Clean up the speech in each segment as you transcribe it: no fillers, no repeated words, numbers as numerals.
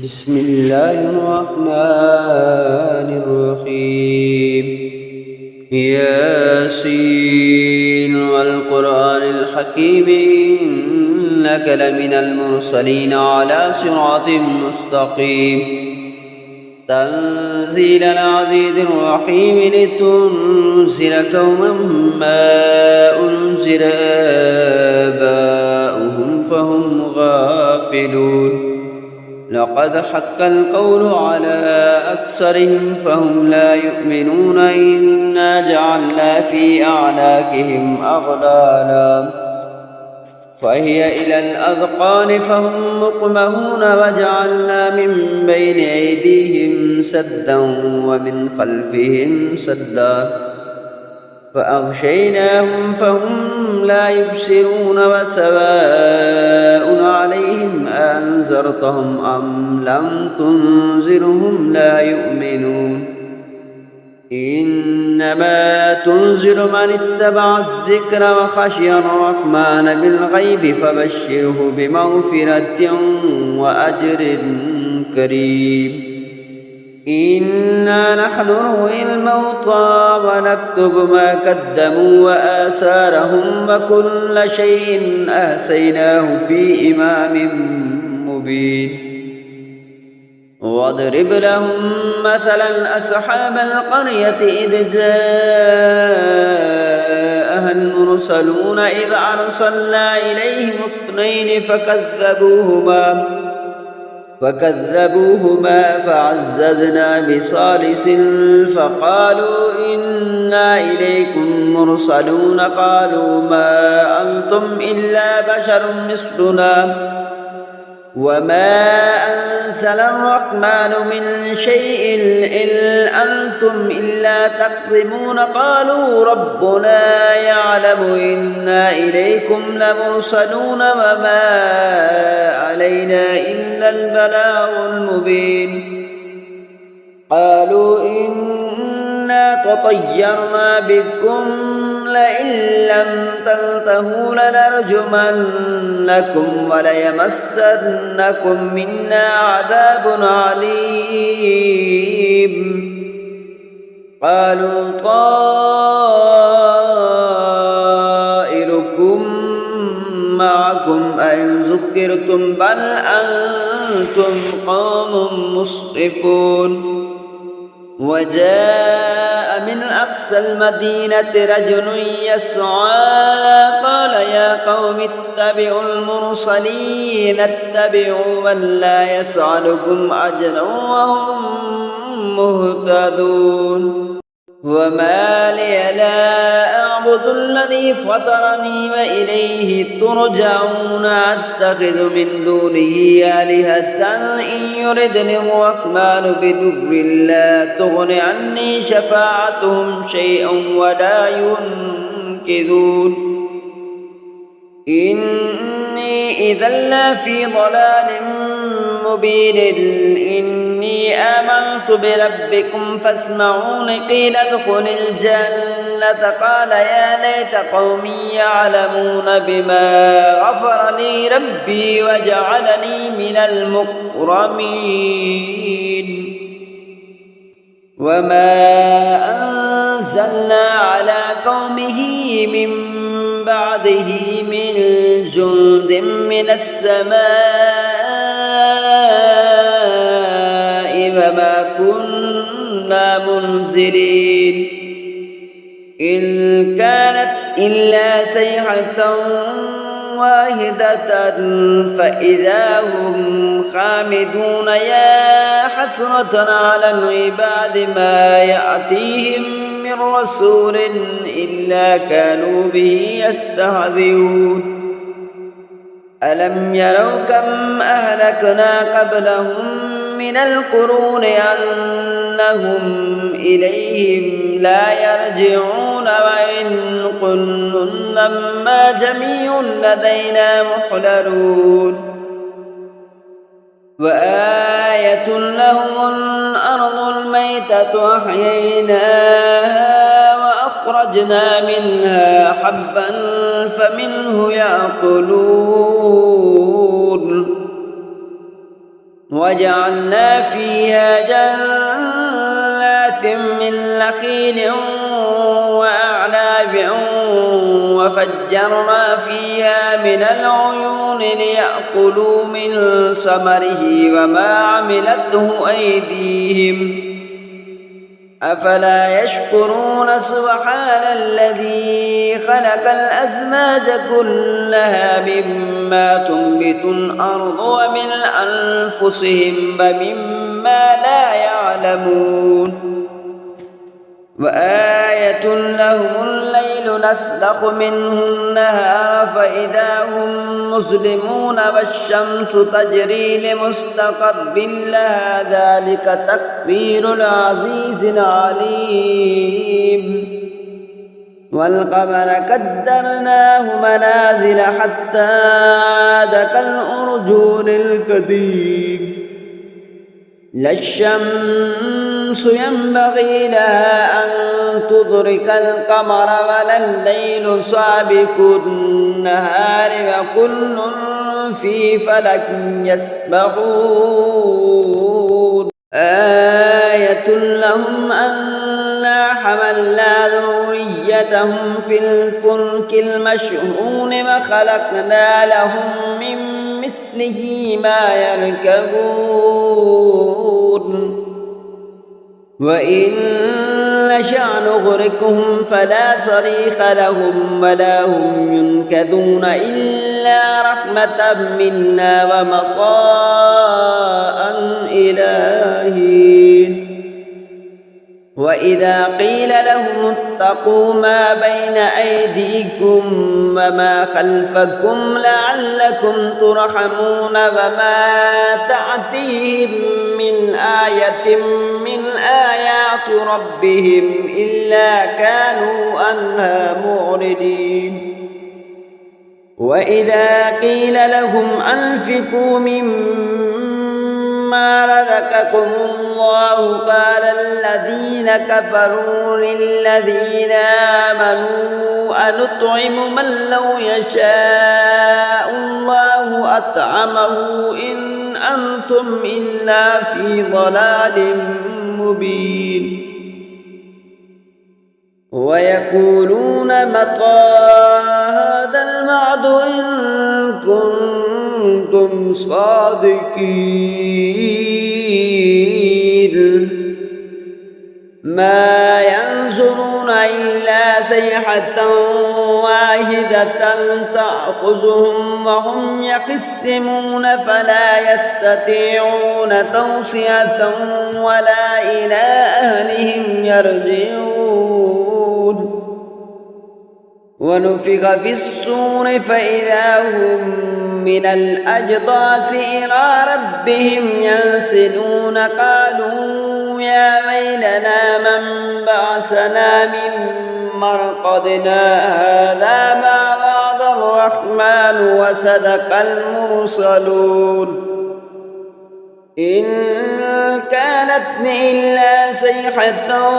بسم الله الرحمن الرحيم. ياسين والقرآن الحكيم إنك لمن المرسلين على صراط مستقيم. تنزيل العزيز الرحيم لتنزل قوما ما أنزل آباؤهم فهم غافلون. لقد حق القول على أكثرهم فهم لا يؤمنون. إنا جعلنا في أعناقهم أغلالا فهي إلى الأذقان فهم مقمحون. وجعلنا من بين أيديهم سدا ومن خلفهم سدا فأغشيناهم فهم لا يبصرون. وسواء عليهم أنذرتهم أم لم تنذرهم لا يؤمنون. إنما تنذر من اتبع الذكر وخشي الرحمن بالغيب فبشره بمغفرة وأجر كريم. إنا نحن نحيي الموتى ونكتب ما قدموا وآثارهم وكل شيء أحصيناه في إمام مبين. واضرب لهم مثلا أصحاب القرية إذ جاءها المرسلون إذ أرسلنا إليهم اثنين فكذبوهما فعززنا بثالث فقالوا إنا إليكم مرسلون. قالوا ما أنتم إلا بشر مثلنا وما أنزل الرحمن من شيء إن أنتم إلا تكذبون. قالوا ربنا يعلم إنا إليكم لمرسلون وما علينا إلا البلاغ المبين. قالوا إنا تطيرنا بكم لئن لم تنتهوا لنرجمنكم وليمسنكم منا عذاب عليم. قالوا طائركم معكم أئن ذكرتم بل أنتم قوم مسرفون. وجاء من أقصى المدينة رجل يسعى قال يا قوم اتبعوا المرسلين اتبعوا من لا يسألكم أجرا وهم مهتدون. وما لي لا أعبد الذي فطرني وإليه ترجعون. أتخذ من دونه آلهة إن يردني الرحمن بضر لا تغن عني شفاعتهم شيئا ولا ينقذون. إني إذا لفي ضلال مبين. إني آمنت بربكم فاسمعون. قيل ادخل الجنة قال يا ليت قومي يعلمون بما غفر لي ربي وجعلني من المكرمين. وما أنزلنا على قومه من بعده من جند من السماء وما كنا منزلين. إن كانت إلا صيحة واحدة فإذا هم خامدون. يا حسرة على العباد ما يأتيهم من رسول إلا كانوا به يستهزئون. ألم يروا كم أهلكنا قبلهم من القرون أنهم إليهم لا يرجعون. وإن كل لما جميع لدينا محضرون. وآية لهم الأرض الميتة أحييناها وأخرجنا منها حبا فمنه يأكلون. وجعلنا فيها جنات من نخيل وأعناب وفجرنا فيها من العيون ليأكلوا من ثمره وما عملته أيديهم أفلا يشكرون سبحان الذي خلق الأزواج كلها مما تنبت الأرض ومن أنفسهم ومما لا يعلمون وآية لهم الليل نسلخ منه النهار فإذا هم مسلمون والشمس تجري لمستقر لها ذلك تقدير العزيز العليم والقمر قدرناه منازل حتى عاد كالأرجون القديم لا الشمس ينبغي لها أن تدرك القمر ولا الليل سابق النهار وكل في فلك يسبحون آية لهم أنا حملنا ذريتهم في الفلك المشحون وخلقنا لهم من مثله ما يركبون وإن نشأ نغرقهم فلا صريخ لهم ولا هم ينقذون إلا رحمة منا ومطاء إلى حين وإذا قيل لهم اتقوا ما بين أيديكم وما خلفكم لعلكم ترحمون وما تأتيهم من آية من آيات ربهم إلا كانوا عنها معرضين وإذا قيل لهم أنفقوا مما رزقكم الله قال الذين كفروا للذين آمنوا أنطعم من لو يشاء الله أطعمه إن أنتم إلا في ضلال مبين ويقولون متى هذا الوعد إن كنتم صادقين ما ينظرون إلا صيحة واحدة تأخذهم وهم يخصمون فلا يستطيعون توصية ولا إلى أهلهم يرجعون ونفخ في الصور فإذا هم من الأجداث إلى ربهم ينسلون قالوا يا ويلنا من بعثنا من مرقدنا هذا ما وعد الرحمن وصدق المرسلون إن كانت إلا صيحة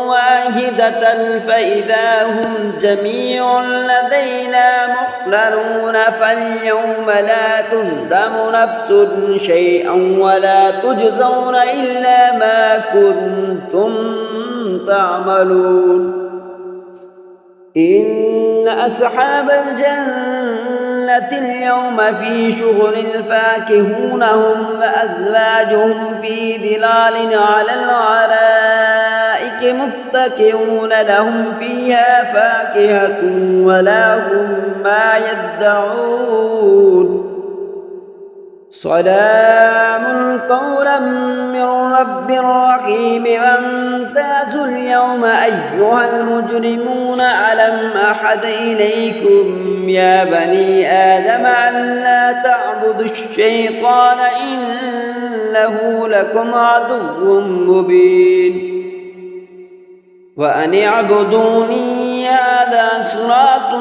واحدة فإذا هم جميع لدينا محضرون فاليوم لا تظلم نفس شيئا ولا تجزون إلا ما كنتم تعملون إن أصحاب الجنة اليوم في شغل فاكهون هم وأزواجهم في ظلال على الأرائك متكئون لهم فيها فاكهة ولهم ما يدعون سلام قولا من رب رحيم وامتازوا اليوم أيها المجرمون ألم أحد إليكم يا بني آدم أن لا تعبدوا الشيطان إنه لكم عدو مبين وأن اعبدوني هذا صراط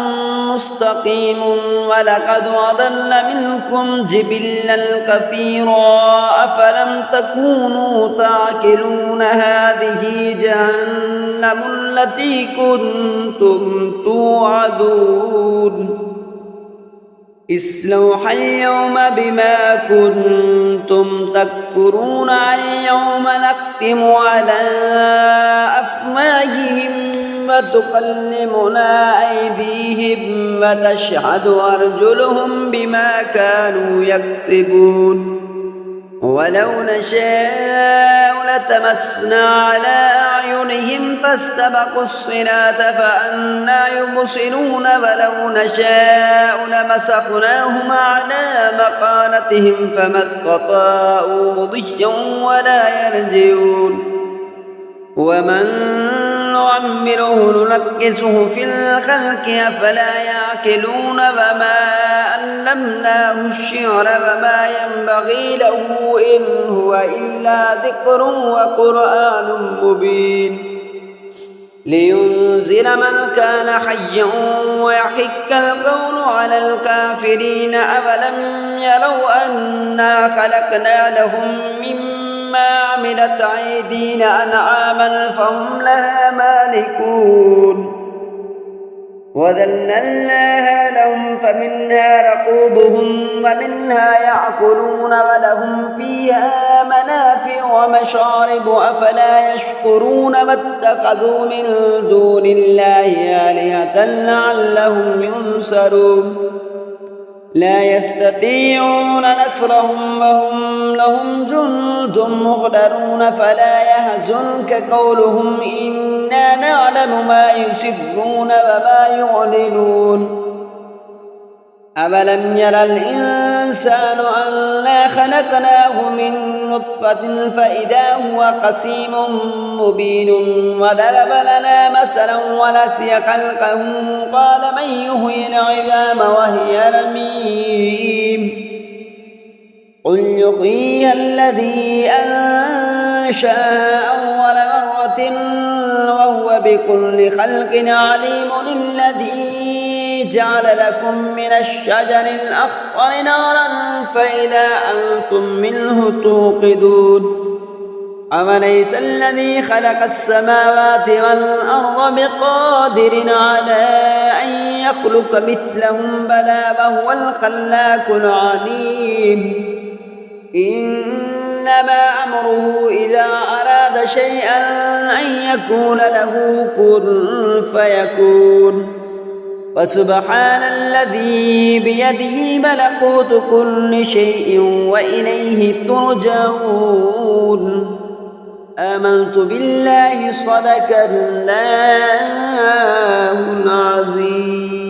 مستقيم ولقد أضل منكم جبلا كثيرا أفلم تكونوا تعقلون هذه جهنم التي كنتم توعدون اصلوها اليوم بما كنتم تكفرون اليوم نختم على أفواههم وتكلمنا أيديهم وتشهد أرجلهم بما كانوا يكسبون ولو نشاء لتمسنا على أعينهم فاستبقوا الصراط فأنى يبصرون ولو نشاء لمسخناهم على مكانتهم فما استطاعوا مضيا ولا يرجعون ومن نعمره ننكسه في الخلق أفلا يعقلون وما علمناه الشعر وما ينبغي له إن هو إلا ذكر وقرآن مبين لينذر من كان حيا ويحق القول على الكافرين أولم يروا أنا خلقنا لهم مما عملت أيدينا أنعاما فهم لها مالكون وذللناها لهم فمنها ركوبهم ومنها يأكلون ولهم فيها منافع ومشارب أفلا يشكرون ما اتخذوا من دون الله آلهة لعلهم ينصرون لا يستطيعون نصرهم وهم لهم جند مهدرون فلا يحزنك قولهم إنا نعلم ما يسرون وما يعلنون أولم ير الإنسان أنا خلقناه من نطفة فإذا هو خصيم مبين وضرب لنا مثلا ونسي خلقه قال من يحيي العظام وهي رميم قل يحييها الذي أنشأها أول مرة وهو بكل خلق عليم الذي جعل لكم من الشجر الأخضر نارا فإذا أنتم منه توقدون أوليس الذي خلق السماوات والأرض بقادر على أن يخلق مثلهم بلى وهو الخلاق العليم إنما أمره إذا أراد شيئا أن يكون له كن فيكون فسبحان الذي بيده ملكوت كل شيء وإليه ترجعون آمنت بالله صدق الله العظيم.